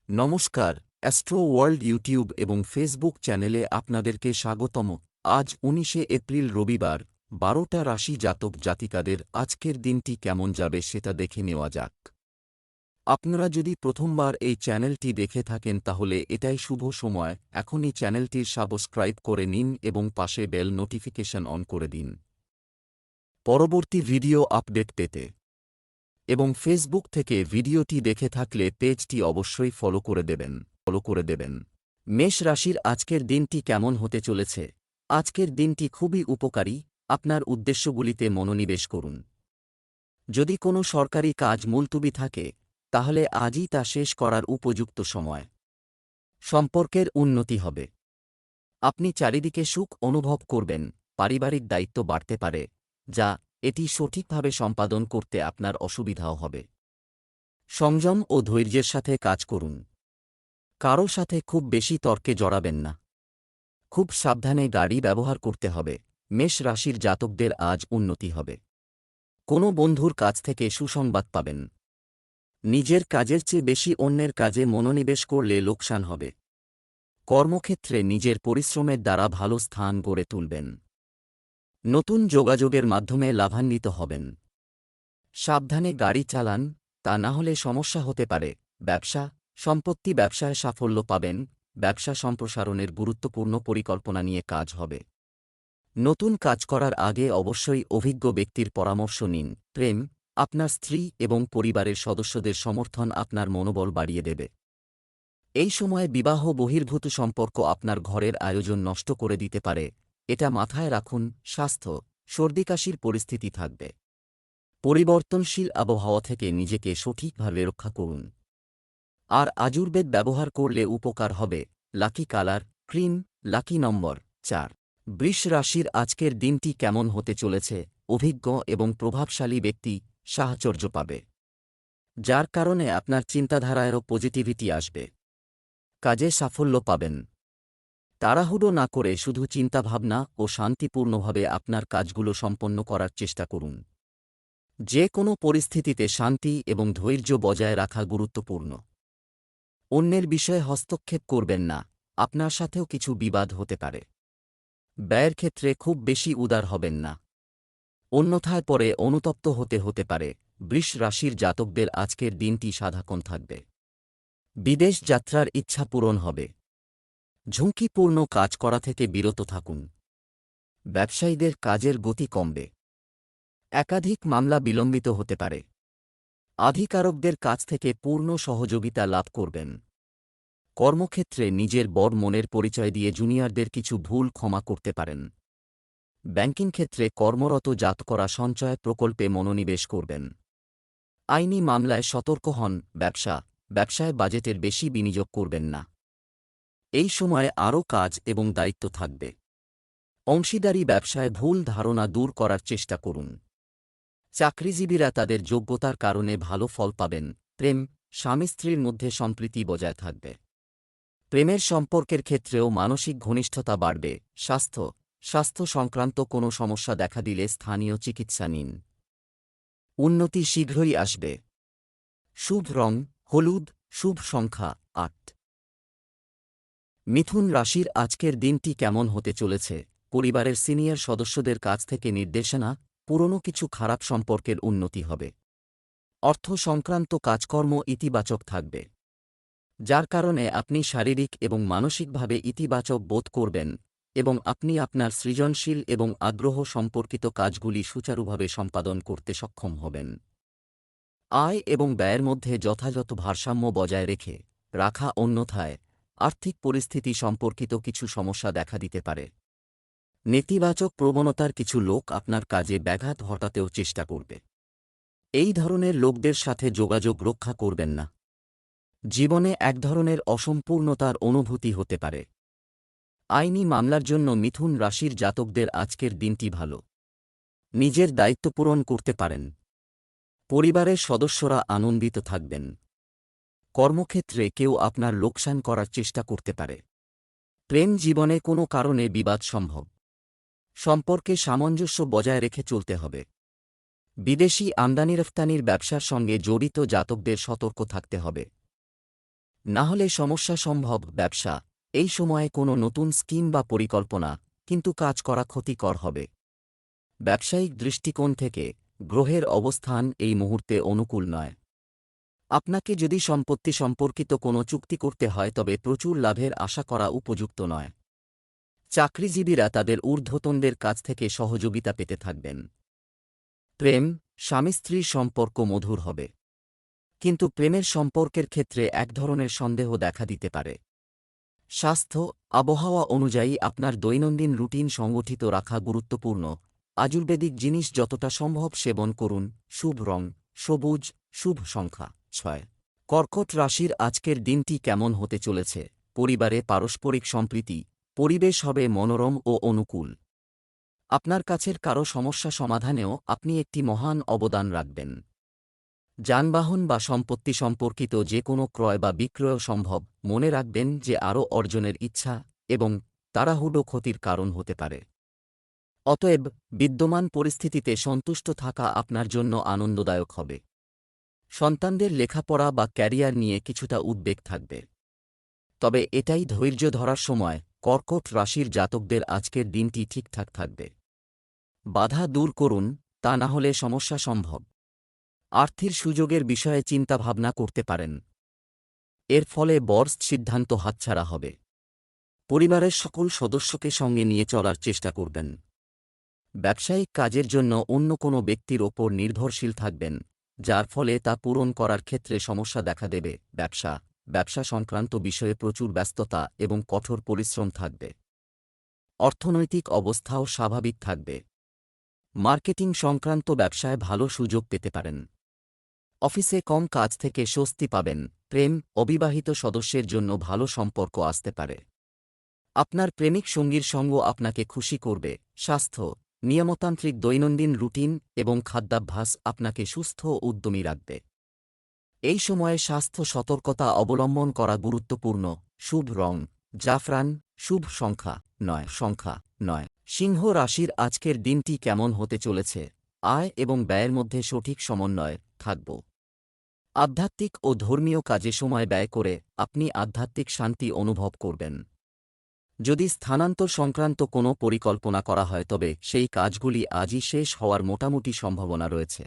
নমস্কার, astro world YouTube এবং Facebook চ্যানেলে আপনাদেরকে স্বাগতম। আজ ১৯শে এপ্রিল রবিবার, ১২টা রাশি জাতক জাতিকাদের আজকের দিনটি কেমন যাবে সেটা দেখে নেওয়া যাক। আপনারা যদি প্রথমবার এই চ্যানেলটি দেখে থাকেন তাহলে এটাই শুভ সময়, এখনই চ্যানেলটির সাবস্ক্রাইব করে নিন এবং পাশে বেল নোটিফিকেশন অন করে দিন পরবর্তী ভিডিও আপডেট পেতে। এবং ফেসবুক থেকে ভিডিওটি দেখে থাকলে পেজটি অবশ্যই ফলো করে দেবেন। মেষ রাশির আজকের দিনটি কেমন হতে চলেছে? আজকের দিনটি খুবই উপকারী, আপনার উদ্দেশ্যগুলিতে মনোনিবেশ করুন। যদি কোনো সরকারি কাজ মুলতুবি থাকে তাহলে আজই তা শেষ করার উপযুক্ত সময়। সম্পর্কের উন্নতি হবে। আপনি চারিদিকে সুখ অনুভব করবেন, পারিবারিক দায়িত্ব বাড়তে পারে, যা এটি সঠিকভাবে সম্পাদন করতে আপনার অসুবিধাও হবে। সংযম ও ধৈর্যের সাথে কাজ করুন। কারও সাথে খুব বেশি তর্কে জড়াবেন না। খুব সাবধানে গাড়ি ব্যবহার করতে হবে। মেষ রাশির জাতকদের আজ উন্নতি হবে। কোনো বন্ধুর কাছ থেকে সুসংবাদ পাবেন। নিজের কাজের চেয়ে বেশি অন্যের কাজে মনোনিবেশ করলে লোকসান হবে। কর্মক্ষেত্রে নিজের পরিশ্রমের দ্বারা ভালো স্থান গড়ে তুলবেন। নতুন যোগাযোগের মাধ্যমে লাভান্বিত হবেন। সাবধানে গাড়ি চালান, তা না হলে সমস্যা হতে পারে। ব্যবসা, সম্পত্তি ব্যবসায় সাফল্য পাবেন। ব্যবসা সম্প্রসারণের গুরুত্বপূর্ণ পরিকল্পনা নিয়ে কাজ হবে। নতুন কাজ করার আগে অবশ্যই অভিজ্ঞ ব্যক্তির পরামর্শ নিন। প্রেম, আপনার স্ত্রী এবং পরিবারের সদস্যদের সমর্থন আপনার মনোবল বাড়িয়ে দেবে। এই সময়ে বিবাহ বহির্ভূত সম্পর্ক আপনার ঘরের আয়োজন নষ্ট করে দিতে পারে, এটা মাথায় রাখুন। স্বাস্থ্য, সর্দিকাশির পরিস্থিতি থাকবে। পরিবর্তনশীল আবহাওয়া থেকে নিজেকে সঠিকভাবে রক্ষা করুন। আর আয়ুর্বেদ ব্যবহার করলে উপকার হবে। লাকি কালার ক্রিম, লাকি নম্বর ৪। বৃষ রাশির আজকের দিনটি কেমন হতে চলেছে? অভিজ্ঞ এবং প্রভাবশালী ব্যক্তি সাহচর্য পাবে, যার কারণে আপনার চিন্তাধারায়ও পজিটিভিটি আসবে। কাজে সাফল্য পাবেন। তাড়াহুড়ো না করে শুধু চিন্তাভাবনা ও শান্তিপূর্ণভাবে আপনার কাজগুলো সম্পন্ন করার চেষ্টা করুন। যে কোনো পরিস্থিতিতে শান্তি এবং ধৈর্য বজায় রাখা গুরুত্বপূর্ণ। অন্যের বিষয়ে হস্তক্ষেপ করবেন না, আপনার সাথেও কিছু বিবাদ হতে পারে। ব্যয়ের ক্ষেত্রে খুব বেশি উদার হবেন না, অন্যথায় পরে অনুতপ্ত হতে পারে। বৃষ রাশির জাতকদের আজকের দিনটি সাধারণ থাকবে। বিদেশ যাত্রার ইচ্ছা পূরণ হবে। ঝুঁকিপূর্ণ কাজ করা থেকে বিরত থাকুন। ব্যবসায়ীদের কাজের গতি কমবে। একাধিক মামলা বিলম্বিত হতে পারে। আধিকারকদের কাছ থেকে পূর্ণ সহযোগিতা লাভ করবেন। কর্মক্ষেত্রে নিজের বড় মনের পরিচয় দিয়ে জুনিয়রদের কিছু ভুল ক্ষমা করতে পারেন। ব্যাংকিং ক্ষেত্রে কর্মরত জাতকরা সঞ্চয় প্রকল্পে মনোনিবেশ করবেন। আইনি মামলায় সতর্ক হন। ব্যবসায় বাজেটের বেশি বিনিয়োগ করবেন না। এই সময়ে আরও কাজ এবং দায়িত্ব থাকবে। অংশীদারি ব্যবসায় ভুল ধারণা দূর করার চেষ্টা করুন। চাকরিজীবীরা তাদের যোগ্যতার কারণে ভালো ফল পাবেন। প্রেম, স্বামী স্ত্রীর মধ্যে সম্প্রীতি বজায় থাকবে। প্রেমের সম্পর্কের ক্ষেত্রেও মানসিক ঘনিষ্ঠতা বাড়বে। স্বাস্থ্য সংক্রান্ত কোনো সমস্যা দেখা দিলে স্থানীয় চিকিৎসা নিন। উন্নতি শীঘ্রই আসবে। শুভ রং হলুদ, শুভ সংখ্যা ৮। মিথুন রাশির আজকের দিনটি কেমন হতে চলেছে? পরিবারের সিনিয়র সদস্যদের কাছ থেকে নির্দেশনা, পুরনো কিছু খারাপ সম্পর্কের উন্নতি হবে। অর্থ সংক্রান্ত কাজকর্ম ইতিবাচক থাকবে, যার কারণে আপনি শারীরিক এবং মানসিকভাবে ইতিবাচক বোধ করবেন এবং আপনি আপনার সৃজনশীল এবং আগ্রহ সম্পর্কিত কাজগুলি সুচারুভাবে সম্পাদন করতে সক্ষম হবেন। আয় এবং ব্যয়ের মধ্যে যথাযথ ভারসাম্য বজায় রাখা, অন্যথায় আর্থিক পরিস্থিতি সম্পর্কিত কিছু সমস্যা দেখা দিতে পারে। নেতিবাচক প্রবণতার কিছু লোক আপনার কাজে ব্যাঘাত ঘটাতেও চেষ্টা করবে। এই ধরনের লোকদের সাথে যোগাযোগ রক্ষা করবেন না। জীবনে এক ধরনের অসম্পূর্ণতার অনুভূতি হতে পারে। আইনি মামলার জন্য মিথুন রাশির জাতকদের আজকের দিনটি ভালো। নিজের দায়িত্ব পূরণ করতে পারেন। পরিবারের সদস্যরা আনন্দিত থাকবেন। কর্মক্ষেত্রে কেউ আপনার লোকসান করার চেষ্টা করতে পারে। প্রেম জীবনে কোনো কারণে বিবাদ সম্ভব। সম্পর্কে সামঞ্জস্য বজায় রেখে চলতে হবে। বিদেশি আমদানি রফতানির ব্যবসার সঙ্গে জড়িত জাতকদের সতর্ক থাকতে হবে। না হলে সমস্যা সম্ভব। ব্যবসা, এই সময়ে কোনো নতুন স্কিম বা পরিকল্পনা, কিন্তু কাজ করা ক্ষতিকর হবে। ব্যবসায়িক দৃষ্টিকোণ থেকে গ্রহের অবস্থান এই মুহূর্তে অনুকূল নয়। আপনাকে যদি সম্পত্তি সম্পর্কিত কোনো চুক্তি করতে হয় তবে প্রচুর লাভের আশা করা উপযুক্ত নয়। চাকরিজীবীরা তাদের ঊর্ধ্বতনদের কাছ থেকে সহযোগিতা পেতে থাকবেন। প্রেম, স্বামী স্ত্রীর সম্পর্ক মধুর হবে, কিন্তু প্রেমের সম্পর্কের ক্ষেত্রে এক ধরনের সন্দেহ দেখা দিতে পারে। স্বাস্থ্য, আবহাওয়া অনুযায়ী আপনার দৈনন্দিন রুটিন সংগঠিত রাখা গুরুত্বপূর্ণ। আয়ুর্বেদিক জিনিস যতটা সম্ভব সেবন করুন। শুভ রং সবুজ, শুভ সংখ্যা 6। কর্কট রাশির আজকের দিনটি কেমন হতে চলেছে? পরিবারে পারস্পরিক সম্প্রীতি, পরিবেশ হবে মনোরম ও অনুকূল। আপনার কাছের কারো সমস্যা সমাধানেও আপনি একটি মহান অবদান রাখবেন। যানবাহন বা সম্পত্তি সম্পর্কিত যে কোনো ক্রয় বা বিক্রয় সম্ভব। মনে রাখবেন যে আরও অর্জনের ইচ্ছা এবং তাড়াহুড়ো ক্ষতির কারণ হতে পারে। অতএব বিদ্যমান পরিস্থিতিতে সন্তুষ্ট থাকা আপনার জন্য আনন্দদায়ক হবে। সন্তানদের লেখাপড়া বা ক্যারিয়ার নিয়ে কিছুটা উদ্বেগ থাকবে, তবে এটাই ধৈর্য ধরার সময়। কর্কট রাশির জাতকদের আজকের দিনটি ঠিকঠাক থাকবে। বাধা দূর করুন, তা না হলে সমস্যা সম্ভব। আর্থিক সুযোগের বিষয়ে চিন্তাভাবনা করতে পারেন, এর ফলে বড় সিদ্ধান্ত হাতছাড়া হবে। পরিবারের সকল সদস্যকে সঙ্গে নিয়ে চলার চেষ্টা করবেন। ব্যবসায়িক কাজের জন্য অন্য কোনো ব্যক্তির ওপর নির্ভরশীল থাকবেন, যার ফলে তা পূরণ করার ক্ষেত্রে সমস্যা দেখা দেবে। ব্যবসা সংক্রান্ত বিষয়ে প্রচুর ব্যস্ততা এবং কঠোর পরিশ্রম থাকবে। অর্থনৈতিক অবস্থাও স্বাভাবিক থাকবে। মার্কেটিং সংক্রান্ত ব্যবসায় ভালো সুযোগ পেতে পারেন। অফিসে কম কাজ থেকে স্বস্তি পাবেন। প্রেম, অবিবাহিত সদস্যের জন্য ভালো সম্পর্ক আসতে পারে। আপনার প্রেমিক সঙ্গীর সঙ্গ আপনাকে খুশি করবে। স্বাস্থ্য, নিয়মতান্ত্রিক দৈনন্দিন রুটিন এবং খাদ্যাভ্যাস আপনাকে সুস্থ ও উদ্যমী রাখবে। এই সময়ে স্বাস্থ্য সতর্কতা অবলম্বন করা গুরুত্বপূর্ণ। শুভ রং জাফরান, শুভ সংখ্যা 9। সিংহ রাশির আজকের দিনটি কেমন হতে চলেছে? আয় এবং ব্যয়ের মধ্যে সঠিক সমন্বয় থাকব। আধ্যাত্মিক ও ধর্মীয় কাজে সময় ব্যয় করে আপনি আধ্যাত্মিক শান্তি অনুভব করবেন। যদি স্থানান্তর সংক্রান্ত কোনো পরিকল্পনা করা হয় তবে সেই কাজগুলি আজই শেষ হওয়ার মোটামুটি সম্ভাবনা রয়েছে।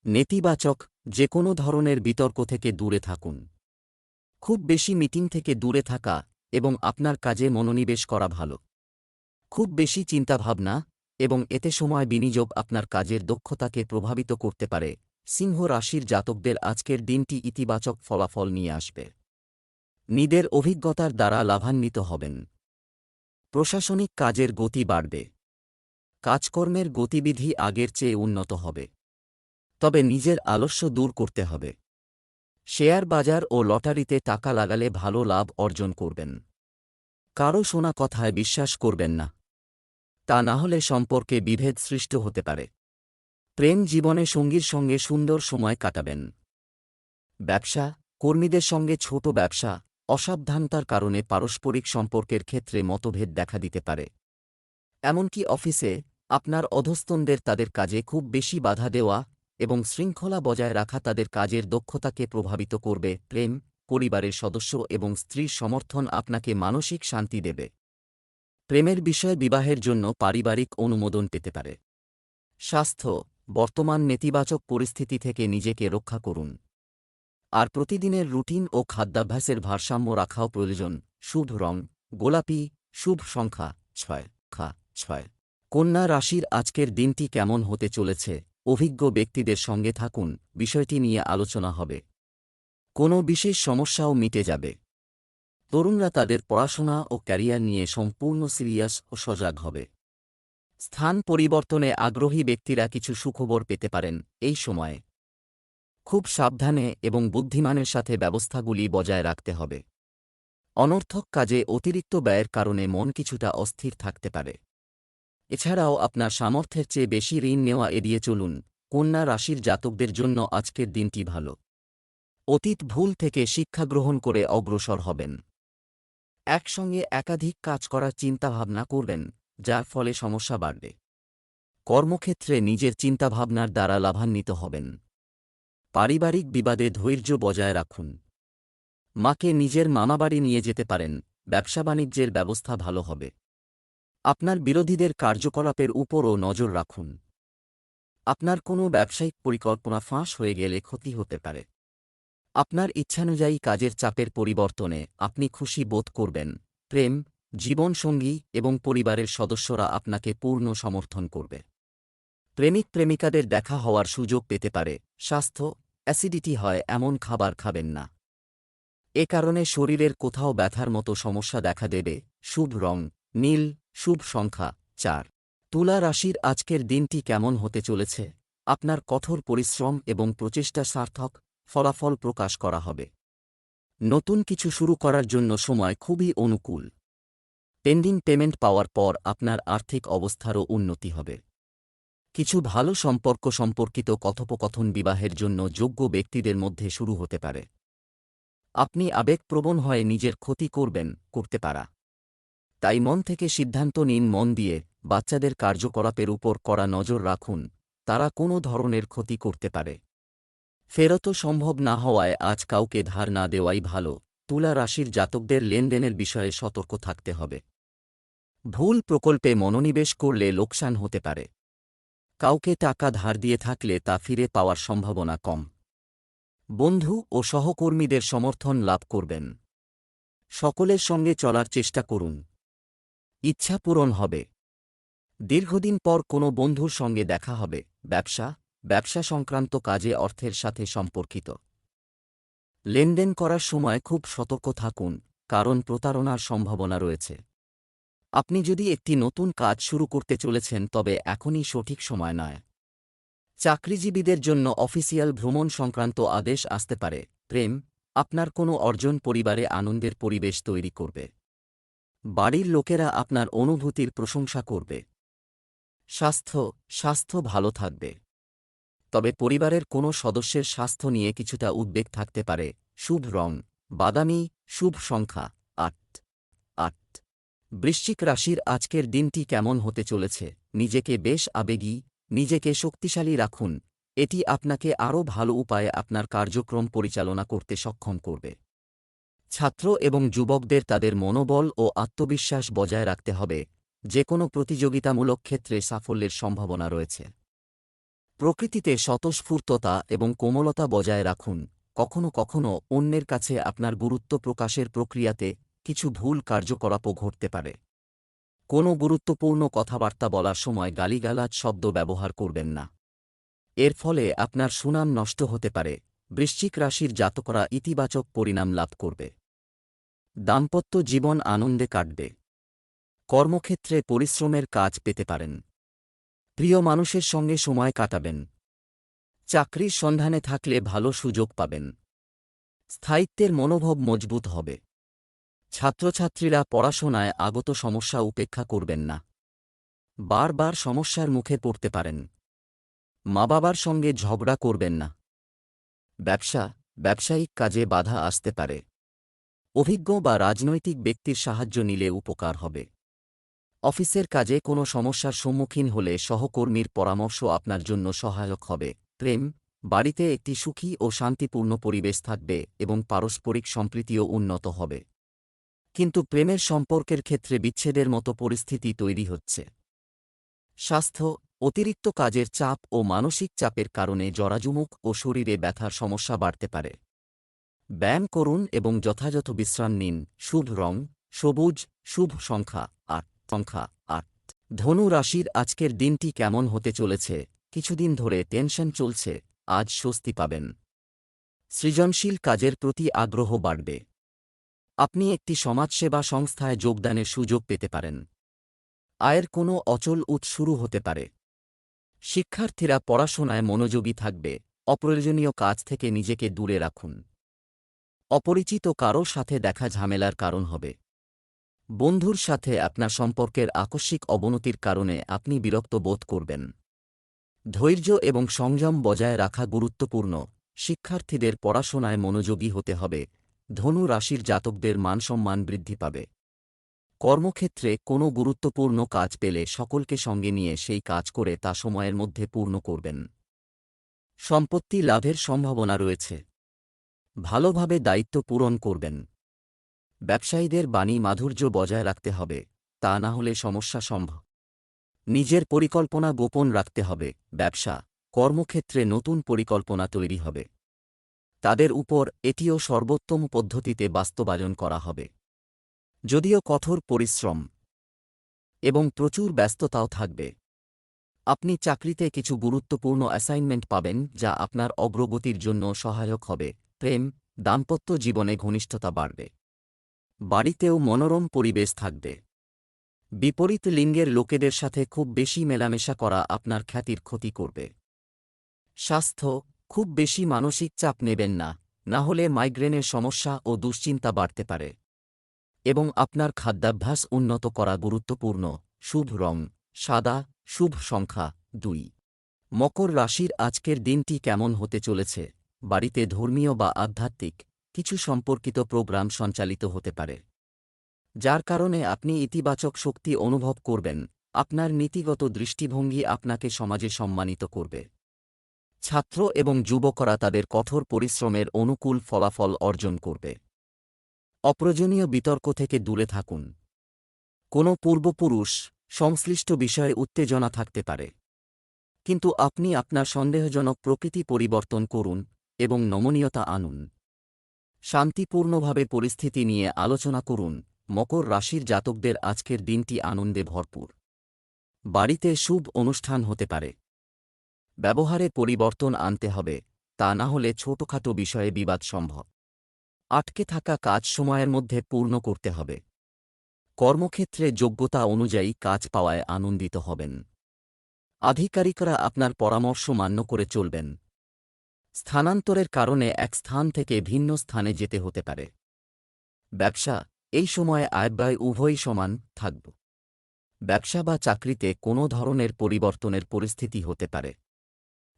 নেতিবাচক যে কোনো ধরনের বিতর্ক থেকে দূরে থাকুন। খুব বেশি মিটিং থেকে দূরে থাকা এবং আপনার কাজে মনোনিবেশ করা ভালো। খুব বেশি চিন্তাভাবনা এবং এতে সময় বিনিয়োগ আপনার কাজের দক্ষতাকে প্রভাবিত করতে পারে। সিংহ রাশির জাতকদের আজকের দিনটি ইতিবাচক ফলাফল নিয়ে আসবে। নিজের অভিজ্ঞতার দ্বারা লাভান্বিত হবেন। প্রশাসনিক কাজের গতি বাড়বে। কাজকর্মের গতিবিধি আগের চেয়ে উন্নত হবে, তবে নিজের আলস্য দূর করতে হবে। শেয়ার বাজার ও লটারিতে টাকা লাগালে ভালো লাভ অর্জন করবেন। কারও শোনা কথায় বিশ্বাস করবেন না, তা না হলে সম্পর্কে বিভেদ সৃষ্টি হতে পারে। প্রেম জীবনে সঙ্গীর সঙ্গে সুন্দর সময় কাটাবেন। ব্যবসা, কর্মীদের সঙ্গে ছোট ব্যবসা, অসাবধানতার কারণে পারস্পরিক সম্পর্কের ক্ষেত্রে মতভেদ দেখা দিতে পারে। এমনকি অফিসে আপনার অধস্তনদের তাদের কাজে খুব বেশি বাধা দেওয়া এবং শৃঙ্খলা বজায় রাখা তাদের কাজের দক্ষতাকে প্রভাবিত করবে। প্রেম, পরিবারের সদস্য এবং স্ত্রীর সমর্থন আপনাকে মানসিক শান্তি দেবে। প্রেমের বিষয়ে বিবাহের জন্য পারিবারিক অনুমোদন পেতে পারে। স্বাস্থ্য, বর্তমান নেতিবাচক পরিস্থিতি থেকে নিজেকে রক্ষা করুন। আর প্রতিদিনের রুটিন ও খাদ্যাভ্যাসের ভারসাম্য রাখাও প্রয়োজন। শুভ রং গোলাপি, শুভ সংখ্যা 6। কন্যা রাশির আজকের দিনটি কেমন হতে চলেছে? অভিজ্ঞ ব্যক্তিদের সঙ্গে থাকুন, বিষয়টি নিয়ে আলোচনা হবে। কোনো বিশেষ সমস্যাও মিটে যাবে। তরুণরা তাদের পড়াশোনা ও ক্যারিয়ার নিয়ে সম্পূর্ণ সিরিয়াস ও সজাগ হবে। স্থান পরিবর্তনে আগ্রহী ব্যক্তিরা কিছু সুখবর পেতে পারেন এই সময়ে। খুব সাবধানে এবং বুদ্ধিমানের সাথে ব্যবস্থাগুলি বজায় রাখতে হবে। অনর্থক কাজে অতিরিক্ত ব্যয়ের কারণে মন কিছুটা অস্থির থাকতে পারে। এছাড়াও আপনার সামর্থ্যের চেয়ে বেশি ঋণ নেওয়া এড়িয়ে চলুন। কন্যা রাশির জাতকদের জন্য আজকের দিনটি ভালো। অতীত ভুল থেকে শিক্ষা গ্রহণ করে অগ্রসর হবেন। একসঙ্গে একাধিক কাজ করার চিন্তাভাবনা করবেন, যার ফলে সমস্যা বাড়বে। কর্মক্ষেত্রে নিজের চিন্তাভাবনার দ্বারা লাভান্বিত হবেন। পারিবারিক বিবাদে ধৈর্য বজায় রাখুন। মাকে নিজের মামাবাড়ি নিয়ে যেতে পারেন, ব্যবসা-বাণিজ্যের ব্যবস্থা ভালো হবে। আপনার বিরোধীদের কার্যকলাপের উপরও নজর রাখুন। আপনার কোনো ব্যবসায়িক পরিকল্পনা ফাঁস হয়ে গেলে ক্ষতি হতে পারে। আপনার ইচ্ছানুযায়ী কাজের চাপের পরিবর্তনে আপনি খুশি বোধ করবেন। প্রেম, জীবনসঙ্গী এবং পরিবারের সদস্যরা আপনাকে পূর্ণ সমর্থন করবে। প্রেমিক-প্রেমিকাদের দেখা হওয়ার সুযোগ পেতে পারে। স্বাস্থ্য, অ্যাসিডিটি হয় এমন খাবার খাবেন না। এ কারণে শরীরের কোথাও ব্যথার মতো সমস্যা দেখা দেবে। শুভ রং নীল, শুভ সংখ্যা 4। তুলা রাশির আজকের দিনটি কেমন হতে চলেছে? আপনার কঠোর পরিশ্রম এবং প্রচেষ্টা সার্থক, ফলাফল প্রকাশ করা হবে। নতুন কিছু শুরু করার জন্য সময় খুবই অনুকূল। পেন্ডিং পেমেন্ট পাওয়ার পর আপনার আর্থিক অবস্থারও উন্নতি হবে। কিছু ভালো সম্পর্ক সম্পর্কিত কথোপকথন বিবাহের জন্য যোগ্য ব্যক্তিদের মধ্যে শুরু হতে পারে। আপনি আবেগপ্রবণ হয়ে নিজের ক্ষতি করতে পারা। তাই মন থেকে সিদ্ধান্ত নিন। মন দিয়ে বাচ্চাদের কার্যকলাপের উপর কড়া নজর রাখুন, তারা কোনো ধরনের ক্ষতি করতে পারে। ফেরতও সম্ভব না হওয়ায় আজ কাউকে ধার না দেওয়াই ভালো। তুলা রাশির জাতকদের লেনদেনের বিষয়ে সতর্ক থাকতে হবে। ভুল প্রকল্পে মনোনিবেশ করলে লোকসান হতে পারে। কাউকে টাকা ধার দিয়ে থাকলে তা ফিরে পাওয়ার সম্ভাবনা কম। বন্ধু ও সহকর্মীদের সমর্থন লাভ করবেন। সকলের সঙ্গে চলার চেষ্টা করুন। ইচ্ছা পূরণ হবে। দীর্ঘদিন পর কোনো বন্ধুর সঙ্গে দেখা হবে। ব্যবসা সংক্রান্ত কাজে অর্থের সাথে সম্পর্কিত। লেনদেন করার সময় খুব সতর্ক থাকুন, কারণ প্রতারণার সম্ভাবনা রয়েছে। আপনি যদি একটি নতুন কাজ শুরু করতে চলেছেন তবে এখনই সঠিক সময় নয়। চাকরিজীবীদের জন্য অফিসিয়াল ভ্রমণ সংক্রান্ত আদেশ আসতে পারে। প্রেম, আপনার কোনো অর্জন পরিবারে আনন্দের পরিবেশ তৈরি করবে। বাড়ির লোকেরা আপনার অনুভূতির প্রশংসা করবে। স্বাস্থ্য ভালো থাকবে, তবে পরিবারের কোনো সদস্যের স্বাস্থ্য নিয়ে কিছুটা উদ্বেগ থাকতে পারে। শুভ রং বাদামি, শুভ সংখ্যা 8। বৃশ্চিক রাশির আজকের দিনটি কেমন হতে চলেছে? নিজেকে বেশ আবেগী, নিজেকে শক্তিশালী রাখুন। এটি আপনাকে আরও ভালো উপায়ে আপনার কার্যক্রম পরিচালনা করতে সক্ষম করবে। ছাত্র এবং যুবকদের তাদের মনোবল ও আত্মবিশ্বাস বজায় রাখতে হবে। যে কোনো প্রতিযোগিতামূলক ক্ষেত্রে সাফল্যের সম্ভাবনা রয়েছে। প্রকৃতিতে স্বতঃস্ফূর্ততা এবং কোমলতা বজায় রাখুন। কখনও কখনও অন্যের কাছে আপনার গুরুত্ব প্রকাশের প্রক্রিয়াতে কিছু ভুল কার্যকলাপও ঘটতে পারে। কোনো গুরুত্বপূর্ণ কথাবার্তা বলার সময় গালিগালাজ শব্দ ব্যবহার করবেন না। এর ফলে আপনার সুনাম নষ্ট হতে পারে। বৃশ্চিক রাশির জাতকরা ইতিবাচক পরিণাম লাভ করবে। দাম্পত্য জীবন আনন্দে কাটবে। কর্মক্ষেত্রে পরিশ্রমের কাজ পেতে পারেন। প্রিয় মানুষের সঙ্গে সময় কাটাবেন। চাকরির সন্ধানে থাকলে ভালো সুযোগ পাবেন। স্থায়িত্বের মনোভাব মজবুত হবে। ছাত্রছাত্রীরা পড়াশোনায় আগত সমস্যা উপেক্ষা করবেন না। বারবার সমস্যার মুখে পড়তে পারেন। মা-বাবার সঙ্গে ঝগড়া করবেন না। ব্যবসায়িক কাজে বাধা আসতে পারে। অভিজ্ঞ বা রাজনৈতিক ব্যক্তির সাহায্য নিলে উপকার হবে। অফিসের কাজে কোনো সমস্যার সম্মুখীন হলে সহকর্মীর পরামর্শ আপনার জন্য সহায়ক হবে। প্রেম, বাড়িতে একটি সুখী ও শান্তিপূর্ণ পরিবেশ থাকবে এবং পারস্পরিক সম্প্রীতিও উন্নত হবে। কিন্তু প্রেমের সম্পর্কের ক্ষেত্রে বিচ্ছেদের মতো পরিস্থিতি তৈরি হচ্ছে। স্বাস্থ্য, অতিরিক্ত কাজের চাপ ও মানসিক চাপের কারণে জরাজুমুখ ও শরীরে ব্যথার সমস্যা বাড়তে পারে। ব্যায়াম করুন এবং যথাযথ বিশ্রাম নিন। শুভ রং সবুজ, শুভ সংখ্যা 8। ধনু রাশির আজকের দিনটি কেমন হতে চলেছে? কিছুদিন ধরে টেনশন চলছে, আজ স্বস্তি পাবেন। সৃজনশীল কাজের প্রতি আগ্রহ বাড়বে। আপনি একটি সমাজসেবা সংস্থায় যোগদানের সুযোগ পেতে পারেন। আয়ের কোনো অচল উৎস শুরু হতে পারে। শিক্ষার্থীরা পড়াশোনায় মনোযোগী থাকবে। অপ্রয়োজনীয় কাজ থেকে নিজেকে দূরে রাখুন। অপরিচিত কারো সাথে দেখা ঝামেলার কারণ হবে। বন্ধুর সাথে আপনার সম্পর্কের আকস্মিক অবনতির কারণে আপনি বিরক্ত বোধ করবেন। ধৈর্য এবং সংযম বজায় রাখা গুরুত্বপূর্ণ। শিক্ষার্থীদের পড়াশোনায় মনোযোগী হতে হবে। ধনু রাশির জাতকদের মানসম্মান বৃদ্ধি পাবে। কর্মক্ষেত্রে কোনো গুরুত্বপূর্ণ কাজ পেলে সকলকে সঙ্গে নিয়ে সেই কাজ করে তা সময়ের মধ্যে পূর্ণ করবেন। সম্পত্তি লাভের সম্ভাবনা রয়েছে। ভালোভাবে দায়িত্ব পূরণ করবেন। ব্যবসায়ীদের বাণী মাধুর্য বজায় রাখতে হবে, তা না হলে সমস্যা সম্ভব। নিজের পরিকল্পনা গোপন রাখতে হবে। ব্যবসা, কর্মক্ষেত্রে নতুন পরিকল্পনা তৈরি হবে। তাদের উপর এটিও সর্বোত্তম পদ্ধতিতে বাস্তবায়ন করা হবে। যদিও কঠোর পরিশ্রম এবং প্রচুর ব্যস্ততাও থাকবে। আপনি চাকরিতে কিছু গুরুত্বপূর্ণ অ্যাসাইনমেন্ট পাবেন যা আপনার অগ্রগতির জন্য সহায়ক হবে। প্রেম, দাম্পত্য জীবনে ঘনিষ্ঠতা বাড়বে। বাড়িতেও মনোরম পরিবেশ থাকবে। বিপরীত লিঙ্গের লোকেদের সাথে খুব বেশি মেলামেশা করা আপনার খ্যাতির ক্ষতি করবে। স্বাস্থ্য, খুব বেশি মানসিক চাপ নেবেন না, না হলে মাইগ্রেনের সমস্যা ও দুশ্চিন্তা বাড়তে পারে। এবং আপনার খাদ্যাভ্যাস উন্নত করা গুরুত্বপূর্ণ। শুভ রং সাদা, শুভ সংখ্যা 2। মকর রাশির আজকের দিনটি কেমন হতে চলেছে? বাড়িতে ধর্মীয় বা আধ্যাত্মিক কিছু সম্পর্কিত প্রোগ্রাম সঞ্চালিত হতে পারে, যার কারণে আপনি ইতিবাচক শক্তি অনুভব করবেন। আপনার নীতিগত দৃষ্টিভঙ্গি আপনাকে সমাজে সম্মানিত করবে। ছাত্র এবং যুবকরা তাদের কঠোর পরিশ্রমের অনুকূল ফলাফল অর্জন করবে। অপ্রয়োজনীয় বিতর্ক থেকে দূরে থাকুন। কোনো পূর্বপুরুষ সংশ্লিষ্ট বিষয়ে উত্তেজনা থাকতে পারে, কিন্তু আপনি আপনার সন্দেহজনক প্রকৃতি পরিবর্তন করুন এবং নমনীয়তা আনুন। শান্তিপূর্ণভাবে পরিস্থিতি নিয়ে আলোচনা করুন। মকর রাশির জাতকদের আজকের দিনটি আনন্দে ভরপুর। বাড়িতে শুভ অনুষ্ঠান হতে পারে। ব্যবহারে পরিবর্তন আনতে হবে, তা না হলে ছোটখাটো বিষয়ে বিবাদ সম্ভব। আটকে থাকা কাজ সময়ের মধ্যে পূর্ণ করতে হবে। কর্মক্ষেত্রে যোগ্যতা অনুযায়ী কাজ পাওয়ায় আনন্দিত হবেন। আধিকারিকরা আপনার পরামর্শ মান্য করে চলবেন। স্থানান্তরের কারণে এক স্থান থেকে ভিন্ন স্থানে যেতে হতে পারে। ব্যবসা, এই সময়ে আয়-ব্যয় উভয়ই সমান থাকবে। ব্যবসা বা চাকরিতে কোনো ধরনের পরিবর্তনের পরিস্থিতি হতে পারে।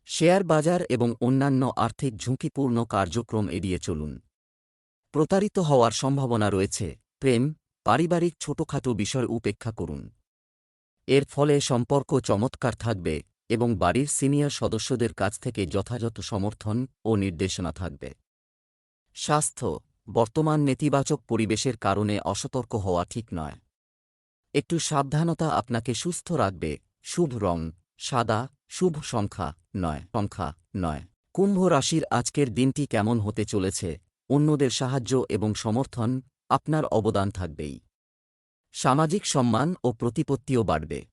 শেয়ার বাজার এবং অন্যান্য আর্থিক ঝুঁকিপূর্ণ কার্যক্রম এড়িয়ে চলুন। প্রতারিত হওয়ার সম্ভাবনা রয়েছে। প্রেম, পারিবারিক ছোটখাটো বিষয় উপেক্ষা করুন। এর ফলে সম্পর্ক চমৎকার থাকবে এবং বাড়ির সিনিয়র সদস্যদের কাছ থেকে যথাযথ সমর্থন ও নির্দেশনা থাকবে। স্বাস্থ্য, বর্তমান নেতিবাচক পরিবেশের কারণে অসতর্ক হওয়া ঠিক নয়। একটু সাবধানতা আপনাকে সুস্থ রাখবে। শুভ রং সাদা, শুভ সংখ্যা 9। কুম্ভ রাশির আজকের দিনটি কেমন হতে চলেছে? অন্যদের সাহায্য এবং সমর্থন, আপনার অবদান থাকবেই। সামাজিক সম্মান ও প্রতিপত্তিও বাড়বে।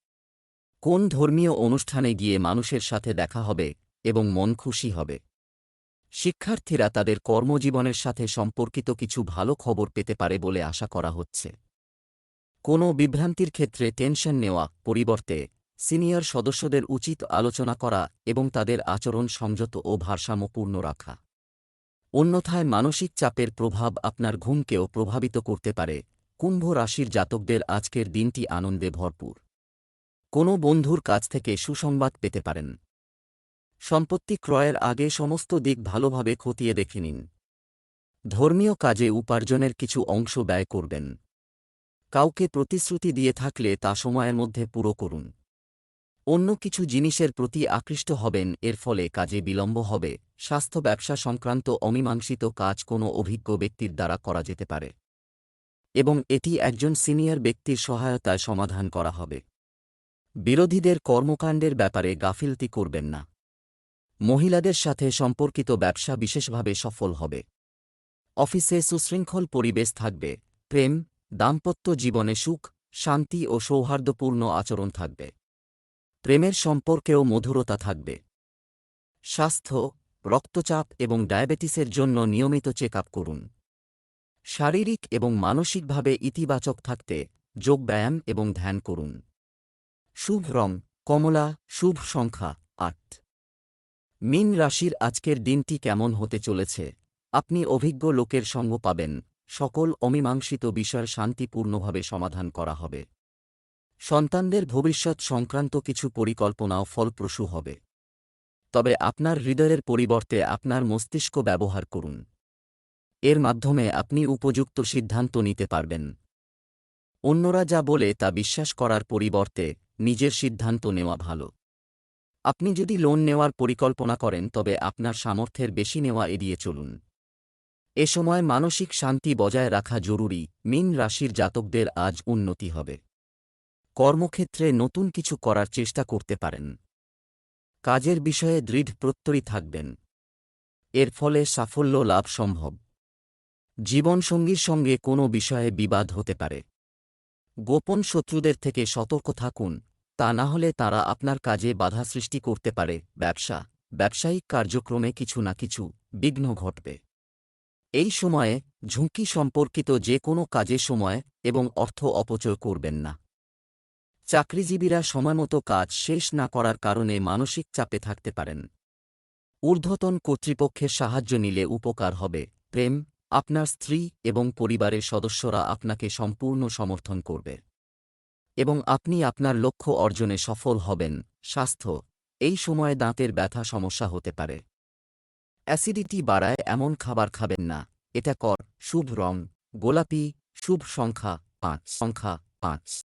কোন ধর্মীয় অনুষ্ঠানে গিয়ে মানুষের সাথে দেখা হবে এবং মন খুশি হবে। শিক্ষার্থীরা তাদের কর্মজীবনের সাথে সম্পর্কিত কিছু ভালো খবর পেতে পারে বলে আশা করা হচ্ছে। কোনো বিভ্রান্তির ক্ষেত্রে টেনশন নেওয়া পরিবর্তে সিনিয়র সদস্যদের উচিত আলোচনা করা এবং তাদের আচরণ সংযত ও ভারসাম্যপূর্ণ রাখা। অন্যথায় মানসিক চাপের প্রভাব আপনার ঘুমকেও প্রভাবিত করতে পারে। কুম্ভ রাশির জাতকদের আজকের দিনটি আনন্দে ভরপুর। কোনো বন্ধুর কাছ থেকে সুসংবাদ পেতে পারেন। সম্পত্তি ক্রয়ের আগে সমস্ত দিক ভালোভাবে খতিয়ে দেখে নিন। ধর্মীয় কাজে উপার্জনের কিছু অংশ ব্যয় করবেন। কাউকে প্রতিশ্রুতি দিয়ে থাকলে তা সময়ের মধ্যে পুরো করুন। অন্য কিছু জিনিসের প্রতি আকৃষ্ট হবেন, এর ফলে কাজে বিলম্ব হবে। স্বাস্থ্য, ব্যবসা সংক্রান্ত অমীমাংসিত কাজ কোনো অভিজ্ঞ ব্যক্তির দ্বারা করা যেতে পারে এবং এটি একজন সিনিয়র ব্যক্তির সহায়তায় সমাধান করা হবে। বিরোধীদের কর্মকাণ্ডের ব্যাপারে গাফিলতি করবেন না। মহিলাদের সাথে সম্পর্কিত ব্যবসা বিশেষভাবে সফল হবে। অফিসে সুশৃঙ্খল পরিবেশ থাকবে। প্রেম, দাম্পত্য জীবনে সুখ, শান্তি ও সৌহার্দ্যপূর্ণ আচরণ থাকবে। প্রেমের সম্পর্কেও মধুরতা থাকবে। স্বাস্থ্য, রক্তচাপ এবং ডায়াবেটিসের জন্য নিয়মিত চেক আপ করুন। শারীরিক এবং মানসিকভাবে ইতিবাচক থাকতে যোগব্যায়াম এবং ধ্যান করুন। শুভ রং কমলা, শুভ সংখ্যা 8। মীন রাশির আজকের দিনটি কেমন হতে চলেছে? আপনি অভিজ্ঞ লোকের সঙ্গ পাবেন। সকল অমীমাংসিত বিষয় শান্তিপূর্ণভাবে সমাধান করা হবে। সন্তানদের ভবিষ্যৎ সংক্রান্ত কিছু পরিকল্পনাও ফলপ্রসূ হবে। তবে আপনার হৃদয়ের পরিবর্তে আপনার মস্তিষ্ক ব্যবহার করুন। এর মাধ্যমে আপনি উপযুক্ত সিদ্ধান্ত নিতে পারবেন। অন্যরা যা বলে তা বিশ্বাস করার পরিবর্তে নিজের সিদ্ধান্ত নেওয়া ভালো। আপনি যদি লোন নেওয়ার পরিকল্পনা করেন তবে আপনার সামর্থ্যের বেশি নেওয়া এড়িয়ে চলুন। এ সময় মানসিক শান্তি বজায় রাখা জরুরি। মীন রাশির জাতকদের আজ উন্নতি হবে। কর্মক্ষেত্রে নতুন কিছু করার চেষ্টা করতে পারেন। কাজের বিষয়ে দৃঢ় প্রত্যয়ী থাকবেন। এর ফলে সাফল্য লাভ সম্ভব। জীবনসঙ্গীর সঙ্গে কোনো বিষয়ে বিবাদ হতে পারে। গোপন শত্রুদের থেকে সতর্ক থাকুন, তা না হলে তারা আপনার কাজে বাধা সৃষ্টি করতে পারে। ব্যবসায়িক কার্যক্রমে কিছু না কিছু বিঘ্ন ঘটবে। এই সময়ে ঝুঁকি সম্পর্কিত যে কোনো কাজে সময় এবং অর্থ অপচয় করবেন না। চাকরিজীবীরা সময়মতো কাজ শেষ না করার কারণে মানসিক চাপে থাকতে পারেন। ঊর্ধ্বতন কর্তৃপক্ষের সাহায্য নিলে উপকার হবে। প্রেম, আপনার স্ত্রী এবং পরিবারের সদস্যরা আপনাকে সম্পূর্ণ সমর্থন করবে এবং আপনি আপনার লক্ষ্য অর্জনে সফল হবেন। স্বাস্থ্য, এই সময়ে দাঁতের ব্যথা সমস্যা হতে পারে। অ্যাসিডিটি বাড়ায় এমন খাবার খাবেন না। এটা কর। শুভ রং গোলাপি। শুভ সংখ্যা 5।